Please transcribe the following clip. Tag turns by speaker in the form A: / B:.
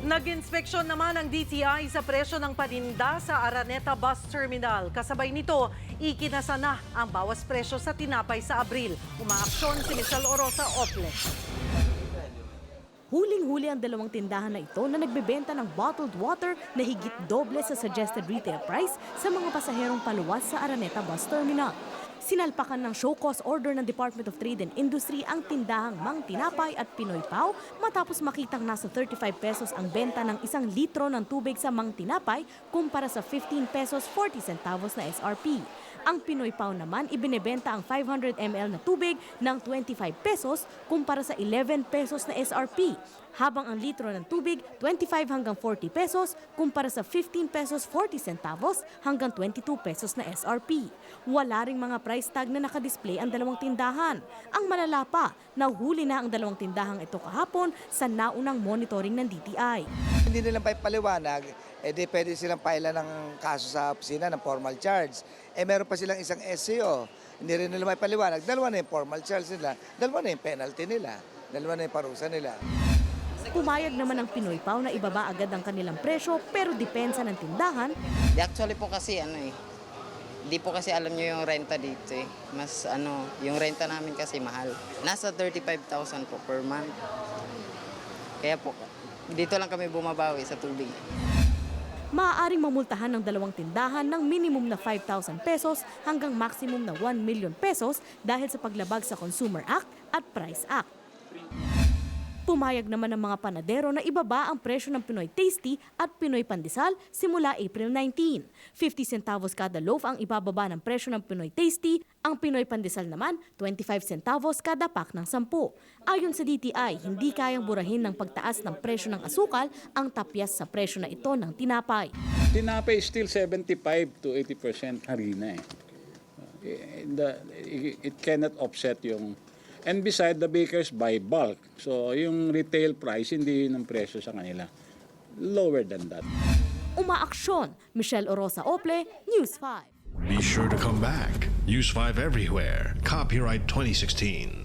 A: Nag-inspeksyon naman ang DTI sa presyo ng paninda sa Araneta Bus Terminal. Kasabay nito, ikinasa na ang bawas presyo sa tinapay sa Abril. Umaaksyon si Michelle Orosa Ople.
B: Huling-huli ang dalawang tindahan na ito na nagbebenta ng bottled water na higit doble sa suggested retail price sa mga pasaherong paluwas sa Araneta Bus Terminal. Sinalpakan ng show cause order ng Department of Trade and Industry ang tindahang Mang Tinapay at Pinoy Pao matapos makitang nasa 35 pesos ang benta ng 1 litro ng tubig sa Mang Tinapay kumpara sa 15 pesos 40 centavos na SRP. Ang Pinoy Pao naman ibinebenta ang 500 ml na tubig ng 25 pesos kumpara sa 11 pesos na SRP. Habang ang litro ng tubig 25 hanggang 40 pesos kumpara sa 15 pesos 40 centavos hanggang 22 pesos na SRP. Wala ring mga price tag na nakadisplay ang dalawang tindahan. Ang malala pa, nahuli na ang dalawang tindahang ito kahapon sa naunang monitoring ng DTI.
C: Hindi nilang paliwanag, di pwede silang pailan ng kaso sa opisina ng formal charge. Meron pa silang isang SCO. Hindi rin nila may paliwanag. Dalawa na yung formal charge nila, dalawa na yung penalty nila, dalawa na yung parusa nila.
B: Pumayag naman ang Pinoy Pao na ibaba agad ang kanilang presyo pero depensa ng tindahan.
D: Actually po kasi hindi po kasi alam nyo yung renta dito eh. Mas yung renta namin kasi mahal. Nasa 35,000 po per month. Kaya po, dito lang kami bumabawi sa tubig.
B: Maaaring mamultahan ng dalawang tindahan ng minimum na 5,000 pesos hanggang maximum na 1 million pesos dahil sa paglabag sa Consumer Act at Price Act. Pumayag naman ng mga panadero na ibaba ang presyo ng Pinoy Tasty at Pinoy Pandesal simula April 19. 50 centavos kada loaf ang ibababa ng presyo ng Pinoy Tasty, ang Pinoy Pandesal naman 25 centavos kada pack ng 10. Ayon sa DTI, hindi kayang burahin ng pagtaas ng presyo ng asukal ang tapyas sa presyo na ito ng tinapay.
E: Tinapay is still 75 to 80% harina eh. It cannot offset yung. And beside, the bakers buy bulk. So yung retail price, hindi yun ang presyo sa kanila. Lower than that.
B: Umaaksyon, Michelle Orosa Ople, News 5.
F: Be sure to come back. Use 5 everywhere. Copyright 2016.